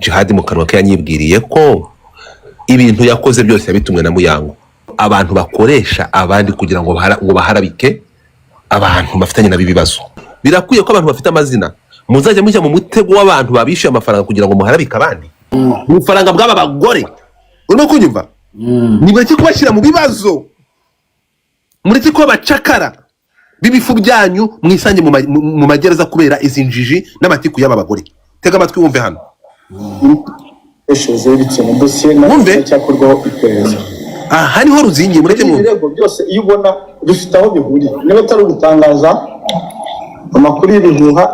Jihad mu kanwa ke yanyibwiriye ko ibintu yakoze byose yabitumwe na Muyango. Abantu bakoresha abandi kugira ngo baharabike abantu bafitanye na bibazo. Birakwiye ko abantu bafite amazina muzajya mujya mu mutego w'abantu babishyuye amafaranga kugira ngo muharabike abandi. Ubufaranga bw'aba bagore urimo kunyumva nimureke kubashyira mu bibazo, mureke ko bacakara bibifu byanyu mwisange mu magereza kubera izi njiji n'amatiku y'aba bagore. Tega amatwi wumve hano. Wumve aha niho ruzingiye, mureke mwumve. Ibirego byose iyo ubona bifite aho bihuriye, niba atari ugutangaza amakuru y'ibihuha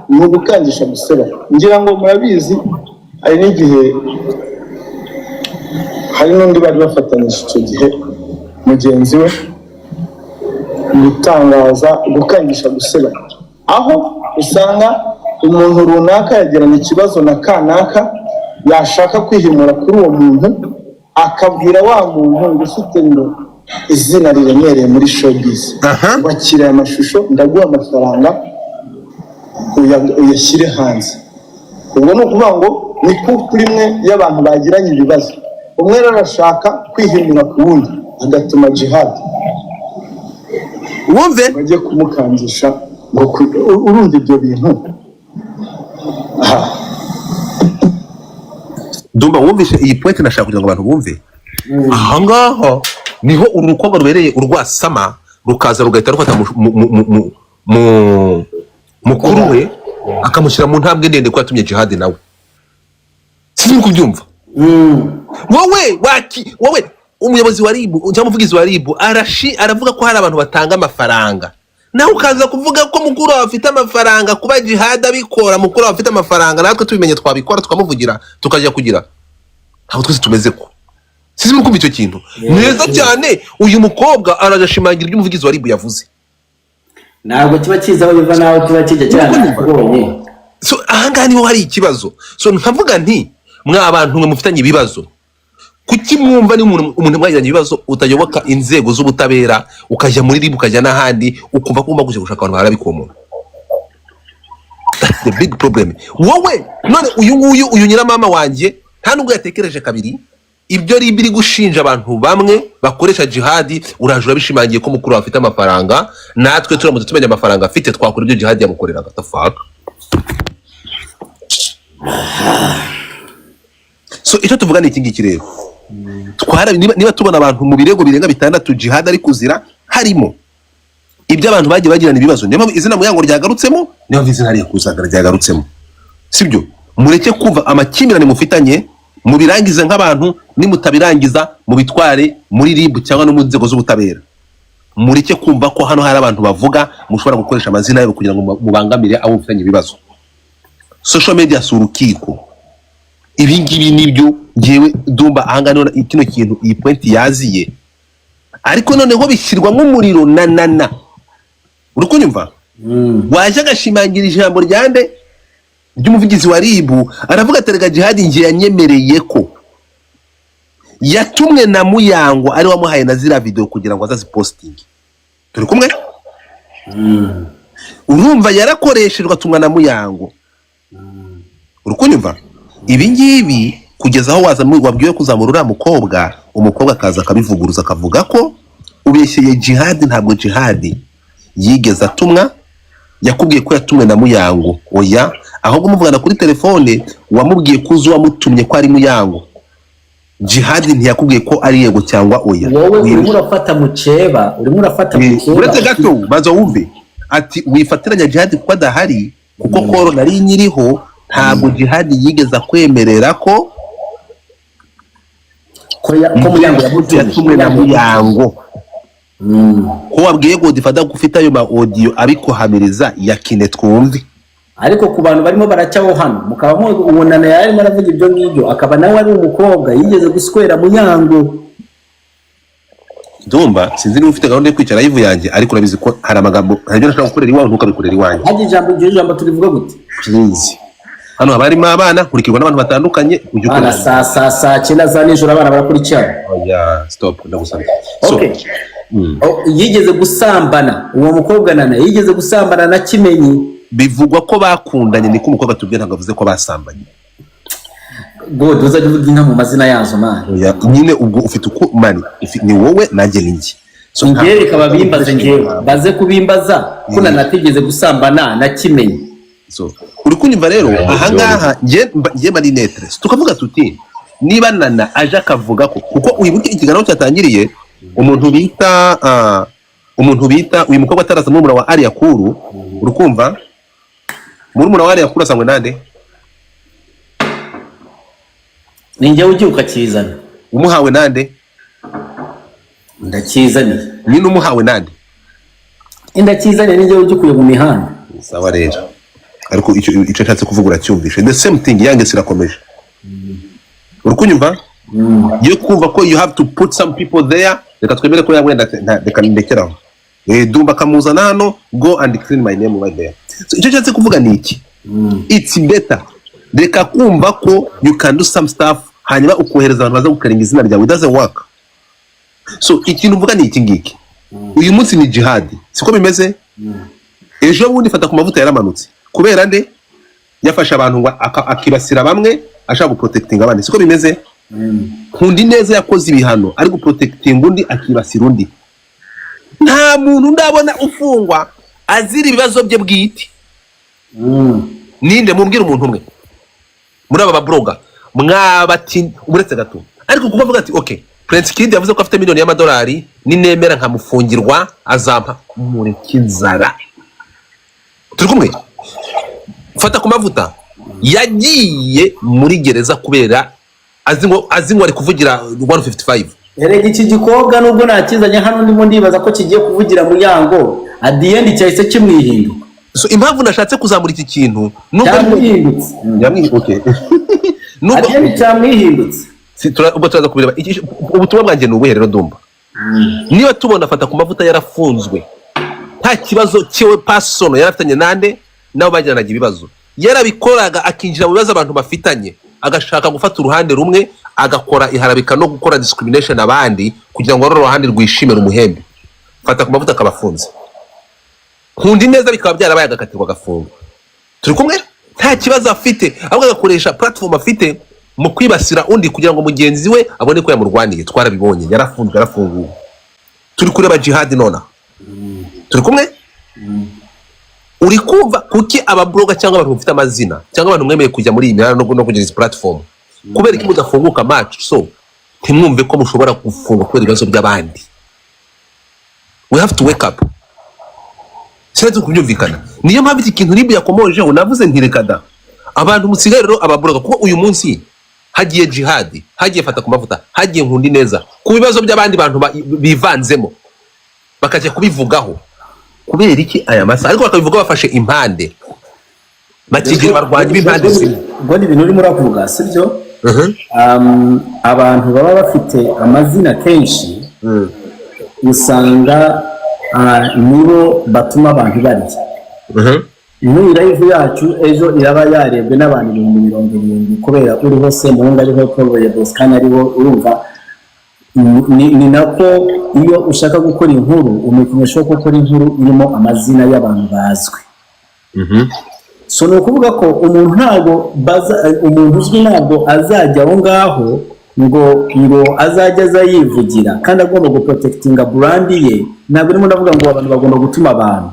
ni ugukangisha museba. Ngira ngo murabizi hari n'igihe hari n'undi bari bafatanyije icyo gihe mugenzi we gutangaza gukangisha guseba, aho usanga umuntu runaka yagirana ikibazo na kanaka yashaka kwihimura kuri uwo muntu akabwira wa muntu ufite ngo izina riremereye muri showbiz wakiriye amashusho ndaguha amafaranga uyashyire hanze. Ubwo ni ukuvuga ngo ni kuri imwe y'abantu bagiranye ibibazo, umwe arashaka kwihimura ku wundi agatuma Jihad wumve bajye kumukangisha ngo urumva ibyo bintu. Dumba wumvishe iyi point nashaka kugira ngo abantu bumve. Ahangaho niho urukobwa rubereye urwasama rukaza rugahita rufata mukuru we akamushyira mu ntambwe ndende ko yatumye Jihad nawe. Sinzi kubyumva. Wowe umuyobozi wa RIB cyangwa umuvugizi wa RIB aravuga ko hari abantu batanga amafaranga, nawe ukaza kuvuga ko mukuru afite amafaranga kuba Jihad abikora. Mukuru afite amafaranga natwe tubimenye twabikora tukamuvugira tukajya kugira aho twese tumeze ko. Sizi mukumva icyo kintu neza cyane. Uyu mukobwa arajashimangira ibyo umuvugizi wa RIB yavuze, ntabwo kiba kizaho biva naho kiba kijya cyane kubonye. So ahangaha niho hari ikibazo. So nkavuga nti mwa abantu mwe mufitanye ibibazo, kuki mwumva ni umuntu mwagiranye ibibazo utayoboka inzego z'ubutabera ukajya muri RIB ukajya n'ahandi ukumva ko ugomba gushaka abantu barabika uwo muntu? That's the big problem. Wowe none uyu nyiramama wanjye nta nubwo yatekereje kabiri ibyo RIB iri gushinja abantu bamwe bakoresha Jihad. Urajura bishimangiye ko mukuru afite amafaranga, natwe turamutse tumenya amafaranga afite twakora ibyo Jihad yamukoreraga. The fuck. So icyo tuvuga ni iki ngiki rero, niba tubona abantu mu birego birenga 6 Jihad ari kuzira harimo ibyo abantu bagiye bagirana ibibazo, niyo mpamvu izina Muyango ryagarutsemo, niyo mpamvu izina ari kuzagara ryagarutsemo, sibyo? Mureke kumva amakimbirane mufitanye mubirangize nk'abantu, nimutabirangiza mubitware muri RIB cyangwa no mu nzego z'ubutabera. Mureke kumva ko hano hari abantu bavuga mushobora gukoresha amazina yabo kugira ngo mubangamire abo mufitanye ibibazo. Social media si urukiko. Ibi ngibi nibyo ngewe Dumba ahangana kino kintu iyi point yaziye, ariko noneho bishyirwa nk'umuriro na uri kunyumva. Waje agashimangira ijambo ryande ry'umuvugizi wa RIB aravuga aterega Jihad ngiye yanyemereye ko yatumwe na Muyango ari wamuhaye na zira video kugira ngo azaziposting. Turi kumwe? Urumva yarakoreshejwe atumwa na Muyango. Uri kunyumva? Ibi ngibi kugeza aho wabwiwe kuzamura mukobwa, umukobwa akaza akabivuguruza akavuga ko ubeshyeye Jihad. Ntabwo Jihad yigeze atumwa, yakubwiye ko yatumwe na Muyango. Oya, ahubwo muvugana kuri telefone wamubwiye kuzo wamutumye ko ari Muyango. Jihad ntiyakubwiye ko ari yego cyangwa oya. Wowe urimo urafata muceba, uretse gato baza wumve ati wifatiranya Jihad kuko adahari, kuko koro nari nyiriho. Ntabwo Jihad yigeza kwemerera ko Muyango yatumwe na Muyango. Ko wabwiye ngo difata gufita ayo ma audio abikohamiriza yakine twumve. Ariko ku bantu barimo baracyaho hano mukaba mubonana yarimo aravuga ibyo ngibyo, akaba nawe ari umukobwa yigeze guswera Muyango. Dumba sinzi niba ufite gahunda yo kwicara live yanjye, ariko urabizi ko hari amagambo haryo nashaka gukorera iwawe ntukabikorera iwanjye. Haje ijambo turivuga gute? Please. Hano habarimo abana kurikirwa n'abantu batandukanye ujye ukora saa 9 za nijoro abana barakurikirana. Oya stop ndagusabye. Okay. Yigeze gusambana uwo mukobwa nana yigeze gusambana na Kimenyi. Bivugwa ko bakundanye, niko umukobwa tubwiye, ntabwo avuze ko basambanye. God uzajya uvuga inka mu mazina yazo man. Nyine ubwo ufite uko mani ni wowe nanjye ninjye. So ngiye reka babimbaze ngewe baze kubimbaza ko natigeze gusambana na kimenye. So uri kunyumva rero ahangaha ngiye mari netre tukavuga tuti niba nana aje akavuga ko kuko uyibuke ikiganiro cyatangiriye umuntu bita uyu mukobwa ataraza murumuna wa Ari Yakuru urukumva murumuna wa Ari Yakuru asangwe nande ninjye ugiye ukakizana umuhawe nande ndakizanye nyine umuhawe nande ndakizanye ninjye ugikuye mu mihanda sawa rero ariko icyo nshatse kuvuga uracyumvishe the same thing yange sirakomeje urukunyumva yo kumva ko you have to put some people there reka twemere ko yabwenda reka ndekeraho Dumba kamuzana hano go and clean my name right there. So icyo nshatse kuvuga ni iki it's better reka kumva ko you can do some stuff hanyuma ukohereza abantu baza gukaringa izina ryawe it doesn't work. So ikintu mvuga ni iki ngiki uyu munsi ni jihad siko bimeze ejo bundi fata ku mavuta yaramanutse kubera nde yafasha abantu ngo akibasira bamwe ashaka guprotectinga abandi siko bimeze Nkundi neza yakoze ibihano ari guprotectinga undi akibasira undi nta muntu ndabona ufungwa azira ibibazo bye bwite ninde mumbwira umuntu umwe muri aba babloga mwabati uretse gato ariko kuvuga ati okay Prince Kid yavuze ko afite miliyoni y'amadolari ninemera nkamufungirwa azampa muri kinzara turi kumwe fata ku mavuta yagiye muri gereza kubera azingo ari kuvugira 155 erega iki gikobwa nubwo nakizanye hano ndimo ndibaza ko kigiye kuvugira mu yango at the end cyahise kimwihinduka so impamvu nashatse kuzamura iki kintu nubwo yamwihindutse okay nubwo cyamwihindutse ubwo turaza kubireba ubutumwa bwanjye ni ubuhe rero Dumba niba tubona fata ku mavuta yarafunzwe nta kibazo cyewe personal yarafitanye nande nabo bagiranaga ibibazo yarabikoraga akinjira mu bibazo abantu bafitanye agashaka gufata uruhande rumwe agakora iharabika no gukora discrimination abandi kugira ngo rero uruhande rwishimire umuhembe fata ku mavuta akabafunze Nkundi neza bikaba byarabaye agakatirwa gafunga turi kumwe nta kibazo afite ahubwo agakoresha platform afite mu kwibasira undi kugira ngo mugenzi we abone ko yamurwaniye twarabibonye yarafunzwe yarafunguwe turi kureba jihad nona turi kumwe uri kumva kuki ababloga cyangwa abantu bafite amazina cyangwa abantu mwemeye kujya muri iyi mihanda no kugira izi platform kubera iki mudafunguka match so ntimwumve ko mushobora gufunga kubera ibibazo by'abandi we have to wake up sinzi kubyumvikana niyo mpamvu iki kintu ribu yakomojeho navuze ntirekada abantu musigaye rero ababloga kuko uyu munsi hagiye jihad hagiye fata ku mavuta hagiye Nkundi neza ku bibazo by'abandi bantu bivanzemo bakajya kubivugaho kubera iki aya masa ariko bakabivuga bafashe impande bakigira barwanya impande zimwe ubwo ni ibintu urimo uravuga sibyo abantu baba bafite amazina kenshi usanga nibo batuma abantu barya Iyi live yacu ejo iraba yarebwe n'abantu 70 kubera uri hose mu ngo ariho Paul Boscan ariho urumva ni nako iyo ushaka gukora inkuru umukinnyi ashobora gukora inkuru irimo amazina y'abantu bazwi so no kuvuga ko umuntu ntago umuntu uzwi ntabwo azajya aho ngaho ngo azajya azayivugira kandi agomba guprotectinga brand ye ntabwo urimo ndavuga ngo abantu bagomba gutuma abantu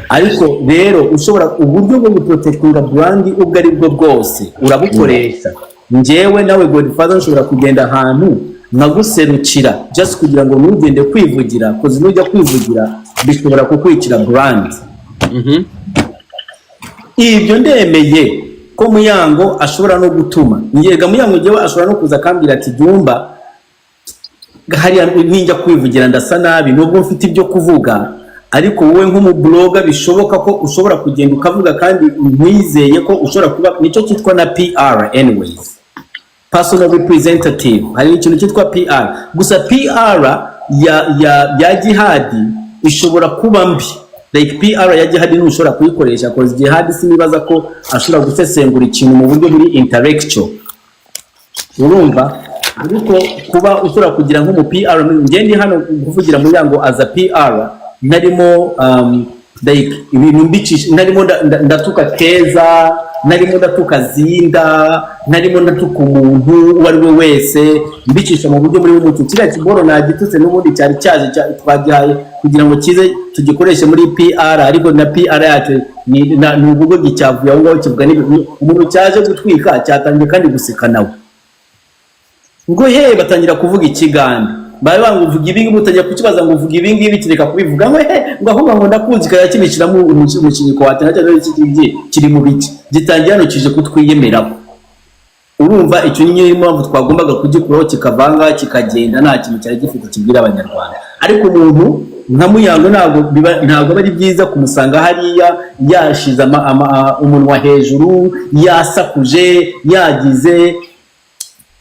ariko rero ushobora uburyo bwo guprotectinga brand ubwo ari bwo bwose urabukoresha njyewe nawe Godfather ushobora kugenda ahantu nkaguserukira just kugira ngo nugende kwivugira kozi nujya kwivugira bishobora kukwicira brand ibyo ndemeye ko Muyango ashobora no gutuma ngega Muyango ngewe ashobora no kuza kambira ati Dumba hariya ninjya kwivugira ndasa nabi nubwo mfite ibyo kuvuga ariko wowe nk'umubloga bishoboka ko ushobora kugenda ukavuga kandi nkwizeye ko ushobora kuba nicyo cyitwa na PR anyways personal representative hari ikintu cyitwa PR gusa PR ya jihad ishobora kuba mbi like PR ya jihad ntushobora kuyikoresha cause jihad sinibaza ko ashobora gusesengura ikintu mu buryo buri intellectual urumva ariko kuba ushobora kugira nk'umu PR ngende hano kuvugira mu yango as a PR narimo like ibintu mbicisha narimo ndatuka Keza narimo ndatuka Zinda, narimo ndatuka umuntu uwo ari we wese mbicisha mu buryo muri umuco. Kiriya kiboro nagitutse n'ubundi cyari cyaje twagihaye kugira ngo kize tugikoreshe muri PR, ariko na PR yacu ni ubugo gicyavuye aho ngaho kivuga umuntu cyaje gutwika cyatangiye kandi guseka nawe ngo batangira kuvuga ikiganda bari banguvuga ibingi mutajya kukibaza ngo uvuga ibingi bikireka kubivuga ngo ngo ahubwo ngo ndakunzi kaya kibishiramo umukinyiko wate nacyo n'iki kiri mu biki gitangira no kije kutwiyemeraho. Urumva icyo nyine impamvu twagombaga kugikuraho kikavanga kikagenda nta kintu cyari gifite kibwira abanyarwanda. Ariko umuntu nka Muyango ntabwo bari byiza kumusanga hariya yashize umunwa hejuru yasakuje yagize.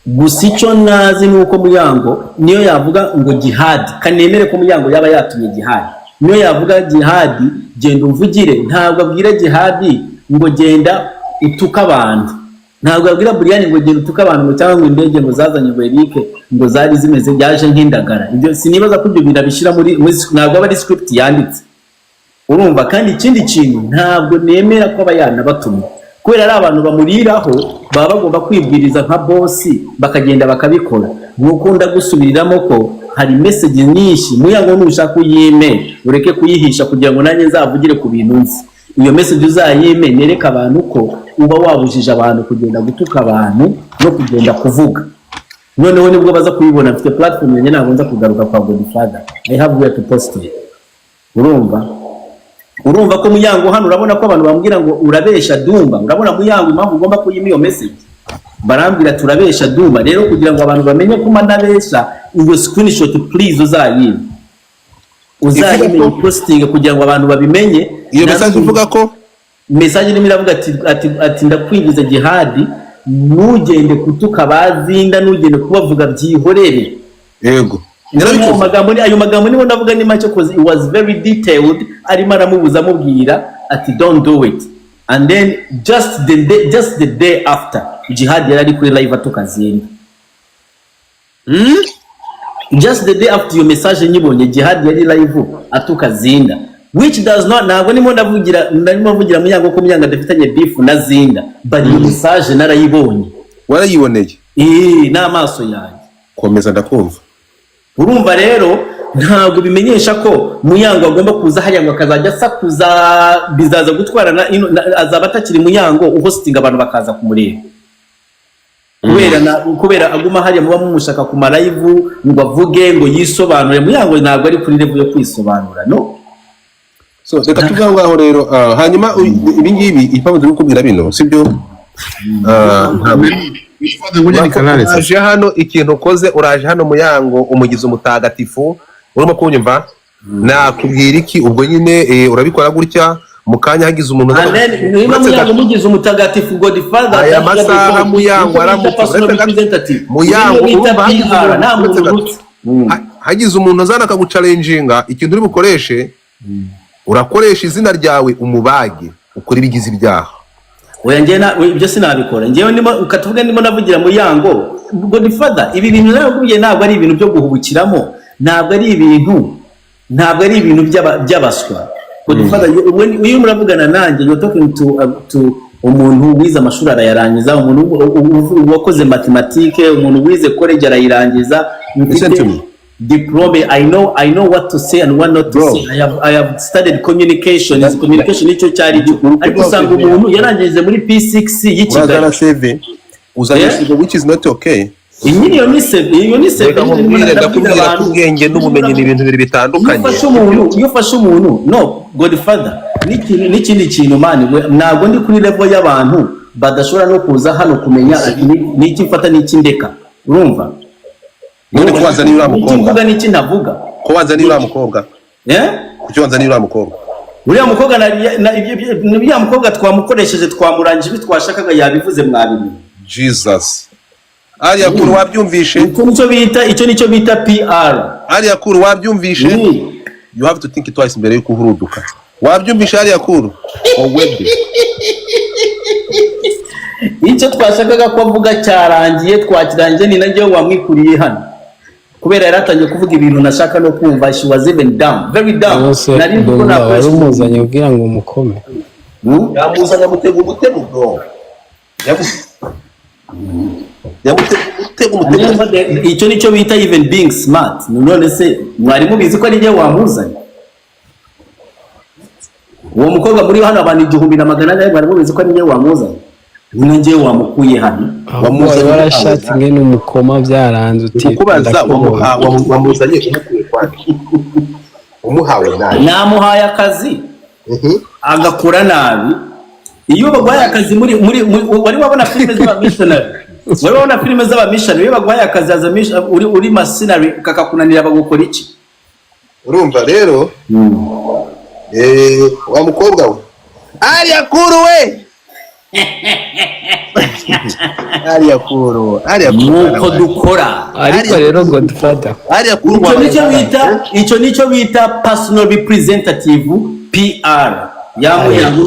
Gusa icyo nazi nuko Muyango niyo yavuga ngo jihad, kanemere ko Muyango yaba yatumye jihad, niyo yavuga jihad genda umvugire, ntabwo abwira jihad ngo genda utuka abantu, ntabwo abwira Brian ngo genda utuka abantu cyangwa indege ngo zazanye ngo Eric ngo zari zimeze byaje nk'indagara. Ibyo sinibaza ko ibyo birabishira muri ntabwo aba ari script yanditse. Urumva kandi ikindi kintu ntabwo nemera ko abayana batumye, kubera ari abantu bamuriraho baba bagomba kwibwiriza nka bossi bakagenda bakabikora. Nuko ndagusubiriramo ko hari message nyinshi Muyango nushaka uyime ureke kuyihisha kugira ngo nanjye nzavugire ku bintu nzi. Iyo message uzayime nereka abantu ko uba wabujije abantu kugenda gutuka abantu no kugenda kuvuga. Noneho nibwo baza kubibona mfite platform yanjye ntabwo nza kugaruka kwa Godfather. I have where to post it. Urumva ko Muyango hano urabona ko abantu bambwira ngo urabesha Dumba. Urabona Muyango impamvu ugomba kuyima iyo message. Barambwira turabesha Dumba. Rero kugira ngo abantu bamenye ko manabesha iyo screenshot please uzayime. Uzayime posting kugira ngo abantu babimenye. Iyo message uvuga ko message nimi iravuga ati ndakwinjiza jihad nugende kutuka bazinda nugende kubavuga byihorere. Yego. Ayo magambo nibo ndavuga ni make cause it was very detailed. Arimo aramubuza amubwira ati don't do it, and then just the day after jihad yari kuri live atukazinda. Just the day after your message nyibonye jihad yari live atukazinda, which does not ntabwo nimo ndavugira Muyango ko Muyango adafitanye beef na Zinda, but iyo message narayibonye. Warayiboneye? N'amaso yanjye. Komeza ndakumva. Urumva rero ntabwo bimenyesha ko Muyango agomba kuza hariya ngo akazajya sakuza bizaza gutwarana azaba atakiri Muyango uhostinga abantu bakaza kumureba. Kubera aguma hariya muba mumushaka ku live ngo avuge ngo yisobanure. Muyango ntabwo ari kuri level yo kwisobanura no. So reka tuvuga ngaho rero hanyuma ibi ngibi impamvu turi kubwira bino sibyo uraje hano ikintu ukoze uraje hano Muyango umugize umutagatifu urimo kunyumva nakubwira iki ubwo nyine urabikora gutya mukanya hagize umuntu niba Muyango mugize umutagatifu Godfather aya masaha Muyango hagize umuntu azana akagucalenjinga ikintu uri bukoreshe urakoresha izina ryawe umubage ukora ibigize ibyaha. Oya ibyo sinabikora ngewe ukatuvuga ndimo navugira Muyango Godfather ibi bintu navugiye ntabwo ari ibintu byo guhubukiramo, ntabwo ari ibintu by'abaswa. Godfather uyu muravugana nanjye you're talking to umuntu wize amashuri arayarangiza, umuntu wakoze mathematics, umuntu wize college arayirangiza, diploma. I know what to say and what not to say. I have studied communication. Communication nicyo cyari cyo. Ariko usanga umuntu yarangije muri P6 y'Ikigali uzanyishije which is not okay. Inyini yo ni save ndakubwira ko ubwenge n'ubumenyi ni ibintu biri bitandukanye. Iyo ufashe umuntu no Godfather n'ikindi kintu mani ntabwo ndi kuri level y'abantu badashobora no kuza hano kumenya n'iki mfata n'iki ndeka. Urumva none kubanza ni uriya mukobwa n'iki ntavuga ko wanza ni uriya mukobwa kucyo wanza ni uriya mukobwa uriya mukobwa twamukoresheje twamurangije bitwashakaga yabivuze mwabiri Jesus ariya kuru wabyumvishe icyo nicyo bita PR. Ariya kuru wabyumvishe you have to think twice mbere yo kuhuruduka. Wabyumvishe ariya kuru webde icyo twashakaga ko avuga cyarangiye twakirangiye ni nanjye wamwikuriye hano kubera yaratangiye kuvuga ibintu nashaka no kumva. She was even down, very down. Nari ko nakwese umuzanye kugira ngo mukome yamuzanya mutego umutego bro icyo nicyo bita even being smart. None se mwari mubizi ko ari njye wamuzanye? Uwo mukobwa muri hano abantu 1,400 mwari mubizi ko ari njye wamuzanye? None njye wamukuye hano wamuzanye warashatse ngene umukoma byaranze uti kubaza wamuzanye umukuye kwaki umuhawe nabi namuhaye akazi agakora nabi. Iyo bagwaye akazi muri wari wabona filime z'aba missionary wari wabona filime z'aba missionary iyo bagwaye akazi aza uri mercenary kakakunanira bagukora iki? Urumva rero wa mukobwa we ariya kuru we ariya kuru nuko dukora. ariko rero Godfather ariya kuru icyo nicyo bita personal representative PR.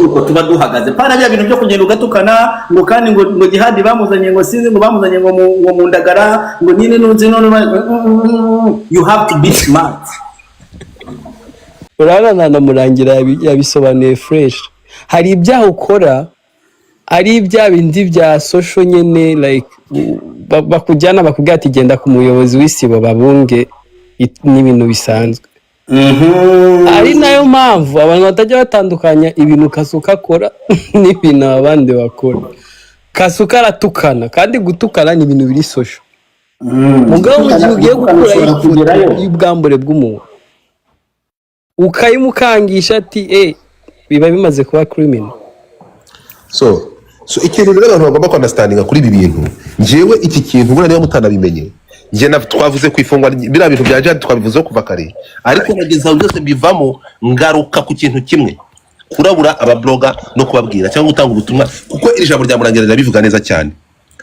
Uko tuba duhagaze pana bya bintu byo kugenda ugatukana ngo kandi ngo jihadi bamuzanye ngo sinzi ngo bamuzanye ngo mu ndagara ngo nyine nunzi none. You have to be smart. urabona namurangira yabisobanuye fresh. Hari ibyaha ukora ari ibya bindi bya social nyene like bakujyana bakubwira ati genda ku muyobozi w'isibo babunge n'ibintu bisanzwe. Ari nayo mpamvu abantu batajya batandukanya ibintu Kasuka akora n'ibintu abandi bakora. Kasuka aratukana kandi gutukana ni ibintu biri social. Mugabo mu gihe ugiye gukora y'ubwambure bw'umuntu ukayimukangisha ati biba bimaze kuba criminal. So ikintu rero abantu bagomba understandinga kuri ibi bintu, njyewe iki kintu ubona niba mutanabimenye, njye twavuze ku ifungwa biriya bintu bya jihad twabivuzeho kuva kare, ariko nageza aho byose bivamo ngaruka ku kintu kimwe, kurabura ababloga no kubabwira cyangwa gutanga ubutumwa, kuko iri jambo rya Murangira rirabivuga neza cyane.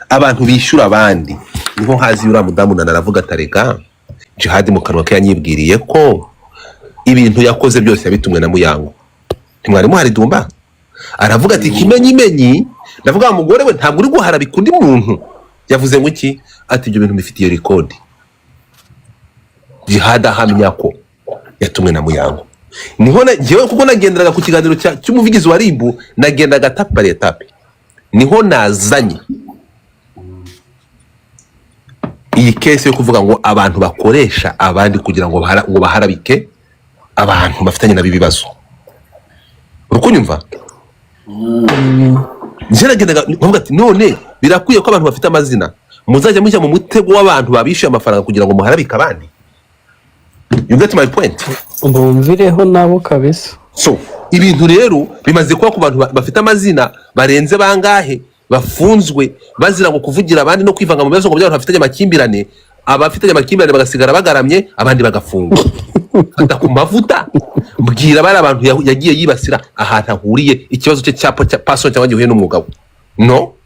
Abantu bishyura abandi niho hazi uriya mudamu naravuga atareka jihad mu kanwa ke yanyibwiriye ko ibintu yakoze byose yabitumwe na Muyango. Ntimwari muhari Dumba aravuga ati kimenyimenyi, ndavuga umugore we ntabwo uri guharabika undi muntu. Yavuze ngo iki? Ati ibyo bintu bifitiye record. Jihad ahamya ko yatumwe na Muyango. Niho njyewe kuko nagenderaga ku kiganiro cy'umuvigizi wa RIB, nagendaga tape par etape, niho nazanye iyi case yo kuvuga ngo abantu bakoresha abandi kugira ngo baharabike abantu bafitanye na bibazo. Urukunyumva? Njeragendaga bavuga ati none birakwiye ko abantu bafite amazina muzajya mujya mu mutego w'abantu babishyuye amafaranga kugira ngo muharabike abandi. You get my point? Mbumvireho nabo kabisa. So ibintu rero bimaze kuba ku bantu bafite amazina barenze bangahe bafunzwe bazira ngo kuvugira abandi no kwivanga mu bibazo ngo by'abantu bafitanye amakimbirane, abafitanye amakimbirane bagasigara bagaramye abandi bagafungwa. Ata ku mavuta mbwira bari abantu yagiye yibasira ahantu ahuriye ikibazo cye cya passion cyangwa gihuye n'umugabo. No,